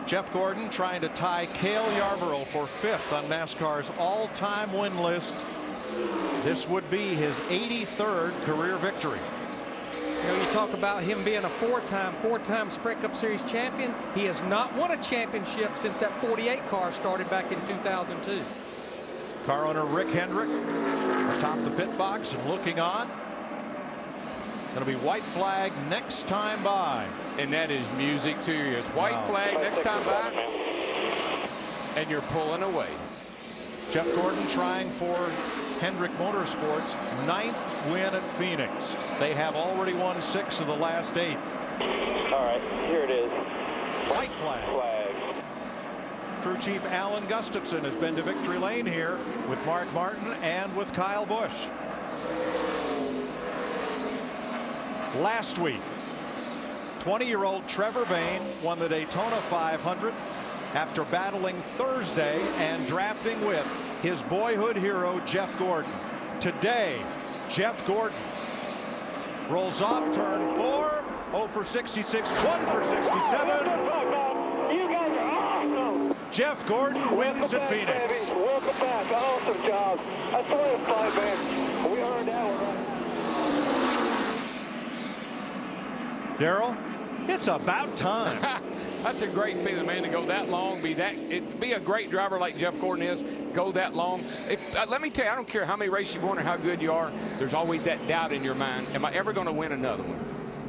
Jeff Gordon trying to tie Cale Yarborough for 5th on NASCAR's all-time win list. This would be his 83rd career victory. You know, you talk about him being a four-time Sprint Cup Series champion. He has not won a championship since that 48 car started back in 2002. Car owner Rick Hendrick atop the pit box and looking on. Going to be white flag next time by. And that is music to your ears. White flag next time by. And you're pulling away. Jeff Gordon trying for Hendrick Motorsports' 9th win at Phoenix. They have already won 6 of the last 8. All right, here it is. White flag. Crew Chief Alan Gustafson has been to victory lane here with Mark Martin and with Kyle Busch. Last week, 20-year-old Trevor Bayne won the Daytona 500 after battling Thursday and drafting with his boyhood hero Jeff Gordon. Today, Jeff Gordon rolls off turn 4, 0 for 66, 1 for 67. You guys are awesome. Jeff Gordon wins at Phoenix. Welcome back. Awesome job. That's the way it's like, man. We earned that one. Daryl, it's about time. That's a great feeling, man, to go that long, be a great driver like Jeff Gordon is, go that long. Let me tell you, I don't care how many races you've won or how good you are, there's always that doubt in your mind, am I ever going to win another one?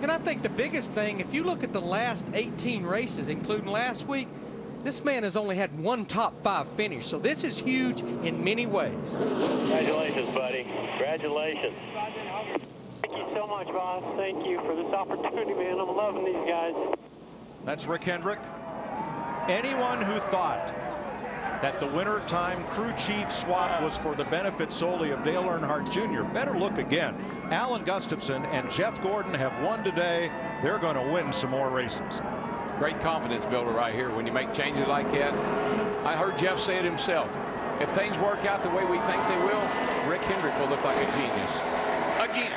And I think the biggest thing, if you look at the last 18 races, including last week, this man has only had 1 top 5 finish. So this is huge in many ways. Congratulations, buddy. Congratulations. Thank you so much, boss. Thank you for this opportunity, man. I'm loving these guys. That's Rick Hendrick. Anyone who thought that the winter time crew chief swap was for the benefit solely of Dale Earnhardt Jr. better look again. Alan Gustafson and Jeff Gordon have won today. They're going to win some more races. Great confidence builder right here when you make changes like that. I heard Jeff say it himself. If things work out the way we think they will, Rick Hendrick will look like a genius. Again.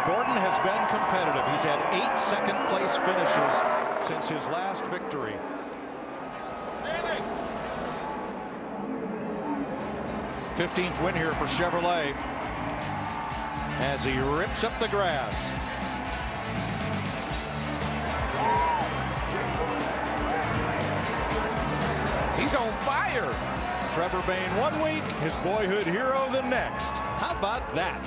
Gordon has been competitive. He's had 8 second-place finishes since his last victory. '15th win here for Chevrolet as he rips up the grass. He's on fire. Trevor Bayne 1 week, his boyhood hero the next. How about that?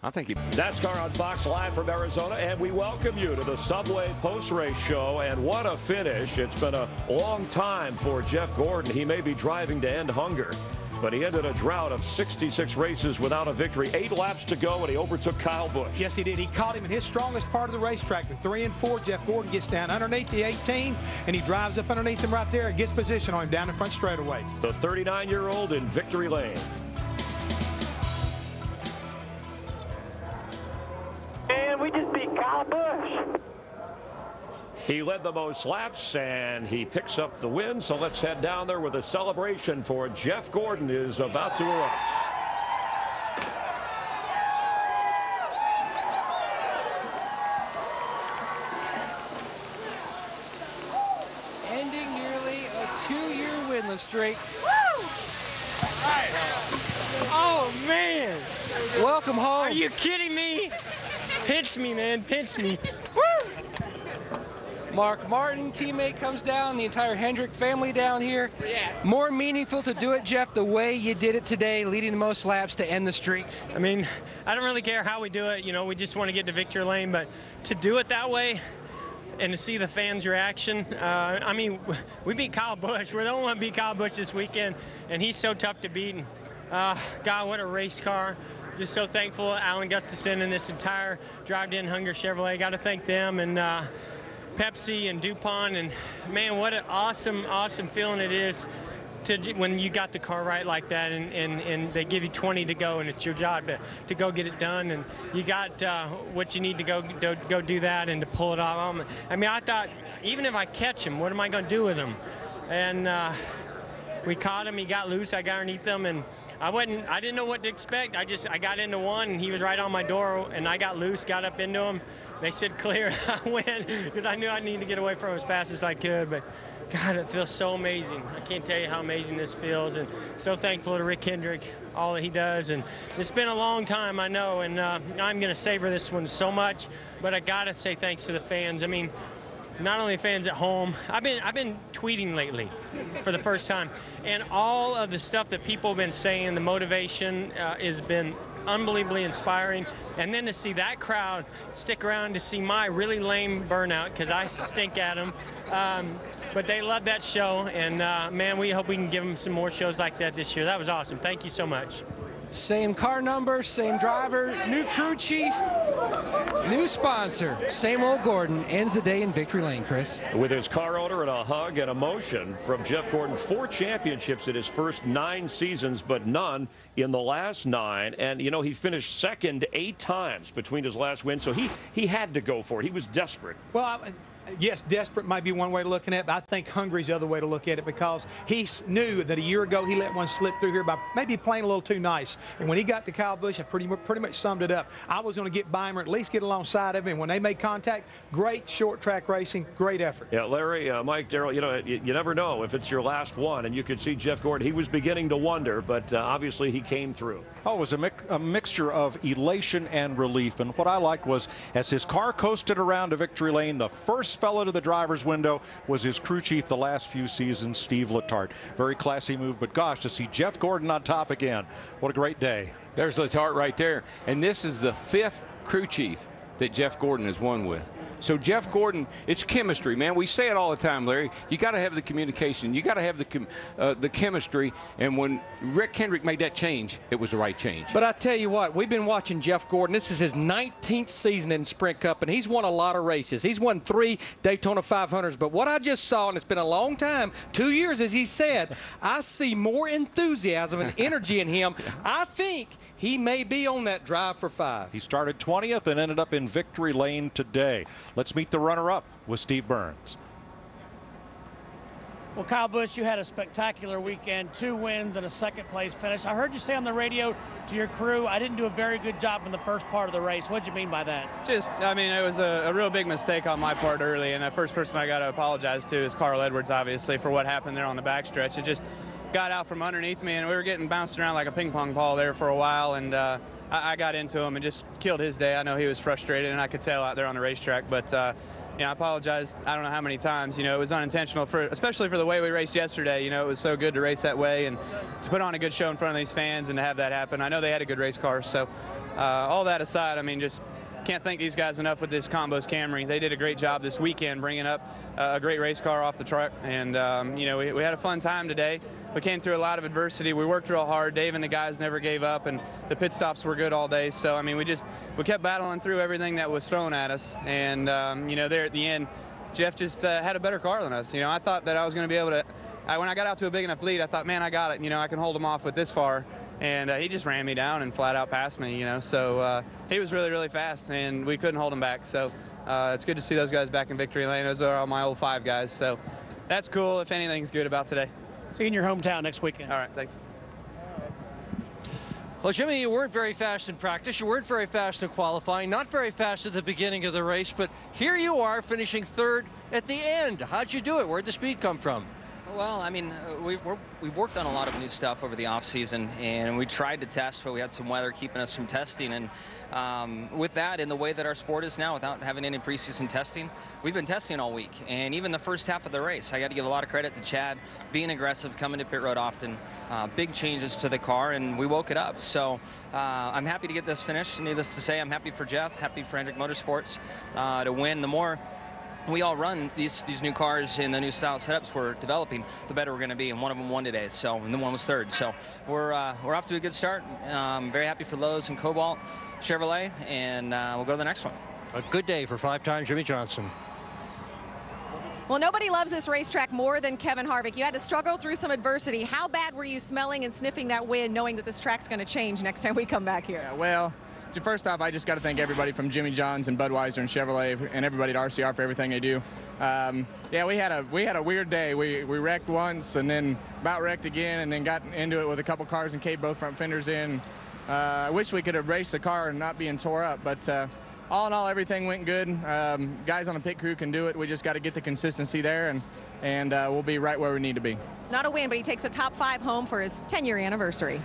I think he... NASCAR on Fox live from Arizona, and we welcome you to the Subway post-race show. And what a finish. It's been a long time for Jeff Gordon. He may be driving to end hunger, but he ended a drought of 66 races without a victory. 8 laps to go, and he overtook Kyle Busch. Yes, he did. He caught him in his strongest part of the racetrack. The 3 and 4, Jeff Gordon gets down underneath the 18, and he drives up underneath him right there and gets position on him down the front straightaway. The 39-year-old in victory lane. And we just beat Kyle Busch. He led the most laps, and he picks up the win. So let's head down there where the celebration for Jeff Gordon is about to erupt. Ending nearly a 2-year winless streak. Woo! Oh, man. Welcome home. Are you kidding me? Pinch me, man. Pinch me. Woo! Mark Martin, teammate, comes down. The entire Hendrick family down here. Yeah. More meaningful to do it, Jeff, the way you did it today, leading the most laps to end the streak. I mean, I don't really care how we do it. You know, we just want to get to victory lane. But to do it that way and to see the fans' reaction, I mean, we beat Kyle Busch. We're the only one who beat Kyle Busch this weekend, and he's so tough to beat. And, God, what a race car. Just so thankful, Alan Gustafson and this entire Drive to End Hunger Chevrolet. Got to thank them and Pepsi and DuPont. And, man, what an awesome, awesome feeling it is to when you got the car right like that and they give you 20 to go and it's your job to go get it done. And you got what you need to go do that and to pull it off. I mean, I thought even if I catch him, what am I going to do with him? And we caught him. He got loose. I got underneath him, and I didn't know what to expect. I got into one, and he was right on my door, and I got loose, got up into him. They said clear. I went because I knew I needed to get away from him as fast as I could. But God, it feels so amazing. I can't tell you how amazing this feels, and so thankful to Rick Hendrick, all that he does. And it's been a long time, I know, and I'm going to savor this one so much. But I got to say thanks to the fans. I mean, not only fans at home. I've been tweeting lately for the first time, and all of the stuff that people have been saying, the motivation has been unbelievably inspiring. And then to see that crowd stick around to see my really lame burnout, because I stink at them. But they love that show, and man, we hope we can give them some more shows like that this year. That was awesome. Thank you so much. Same car number, same driver, new crew chief, new sponsor. Same old Gordon ends the day in victory lane, Chris. With his car owner and a hug and emotion from Jeff Gordon. 4 championships in his first 9 seasons, but none in the last 9. And, you know, he finished second 8 times between his last wins, so he had to go for it. He was desperate. Well, yes, desperate might be one way of looking at it, but I think hungry is the other way to look at it, because he knew that a year ago he let one slip through here by maybe playing a little too nice. And when he got to Kyle Busch, I pretty much summed it up. I was going to get by him, or at least get alongside of him. And when they made contact, great short track racing, great effort. Yeah, Larry, Mike, Darrell, you know, you never know if it's your last one. And you could see Jeff Gordon, he was beginning to wonder, but obviously he came through. Oh, it was a mixture of elation and relief. And what I liked was, as his car coasted around to victory lane, the first fellow to the driver's window was his crew chief the last few seasons, Steve Letarte. Very classy move, but gosh, to see Jeff Gordon on top again, what a great day. There's Letarte right there. And this is the 5th crew chief that Jeff Gordon has won with. So Jeff Gordon, it's chemistry, man. We say it all the time, Larry. You got to have the communication. You got to have the chemistry. And when Rick Hendrick made that change, it was the right change. But I tell you what, we've been watching Jeff Gordon. This is his 19th season in Sprint Cup, and he's won a lot of races. He's won 3 Daytona 500s. But what I just saw, and it's been a long time, 2 years, as he said, I see more enthusiasm and energy in him. I think he may be on that drive for 5. He started 20th and ended up in victory lane today. Let's meet the runner-up with Steve Burns. Well, Kyle Busch, you had a spectacular weekend, 2 wins and a second-place finish. I heard you say on the radio to your crew, I didn't do a very good job in the first part of the race. What did you mean by that? I mean, it was a real big mistake on my part early, and the first person I got to apologize to is Carl Edwards, obviously, for what happened there on the backstretch. It just got out from underneath me, and we were getting bounced around like a ping pong ball there for a while, and I got into him and just killed his day. I know he was frustrated, and I could tell out there on the racetrack, but you know, I apologize I don't know how many times. You know, it was unintentional, especially for the way we raced yesterday. You know, it was so good to race that way and to put on a good show in front of these fans and to have that happen. I know they had a good race car, so all that aside, I mean, just can't thank these guys enough with this Combos Camry. They did a great job this weekend bringing up a great race car off the truck, and you know, we had a fun time today. We came through a lot of adversity. We worked real hard. Dave and the guys never gave up, and the pit stops were good all day. So, I mean, we kept battling through everything that was thrown at us. And, you know, there at the end, Jeff just had a better car than us. You know, I thought that I was going to be able to, when I got out to a big enough lead, I thought, man, I got it. You know, I can hold him off with this far. And he just ran me down and flat out passed me, you know. So he was really, really fast, and we couldn't hold him back. So it's good to see those guys back in victory lane. Those are all my old 5 guys. So that's cool if anything's good about today. See you in your hometown next weekend. All right, thanks. Well, Jimmy, you weren't very fast in practice. You weren't very fast in qualifying, not very fast at the beginning of the race, but here you are finishing 3rd at the end. How'd you do it? Where'd the speed come from? Well, I mean, we've worked on a lot of new stuff over the off season, and we tried to test, but we had some weather keeping us from testing. And with that, in the way that our sport is now, without having any preseason testing, we've been testing all week. And even the first half of the race, I got to give a lot of credit to Chad, being aggressive, coming to pit road often, big changes to the car, and we woke it up. So I'm happy to get this finished. Needless to say, I'm happy for Jeff, happy for Hendrick Motorsports to win. The more we all run these new cars in the new style setups we're developing, the better we're going to be. And one of them won today, so, and the one was 3rd. So we're off to a good start. Very happy for Lowe's and Cobalt Chevrolet, and we'll go to the next one. A good day for 5-time Jimmy Johnson. Well, nobody loves this racetrack more than Kevin Harvick. You had to struggle through some adversity. How bad were you smelling and sniffing that wind, knowing that this track's going to change next time we come back here? Yeah, well, first off, I just got to thank everybody from Jimmy John's and Budweiser and Chevrolet and everybody at RCR for everything they do. Yeah, we had a weird day. We wrecked once and then about wrecked again and then got into it with a couple cars and caved both front fenders in. I wish we could have raced the car and not being tore up, but all in all, everything went good. Guys on the pit crew can do it. We just got to get the consistency there, and we'll be right where we need to be. It's not a win, but he takes a top 5 home for his 10-year anniversary.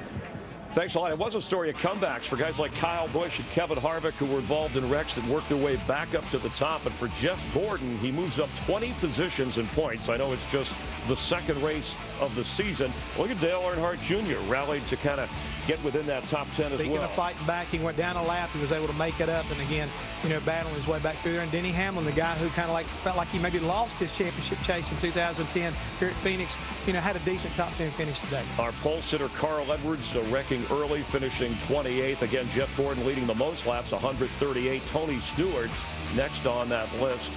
Thanks a lot. It was a story of comebacks for guys like Kyle Busch and Kevin Harvick, who were involved in wrecks that worked their way back up to the top. And for Jeff Gordon, he moves up 20 positions in points. I know it's just the second race of the season. Look at Dale Earnhardt Jr. rallied to kind of get within that top 10 as well. Speaking of fighting back, he went down a lap. He was able to make it up, and again, you know, battling his way back through there. And Denny Hamlin, the guy who kind of felt like he maybe lost his championship chase in 2010 here at Phoenix, you know, had a decent top 10 finish today. Our pole sitter Carl Edwards wrecking early, finishing 28th. Again, Jeff Gordon leading the most laps, 138. Tony Stewart next on that list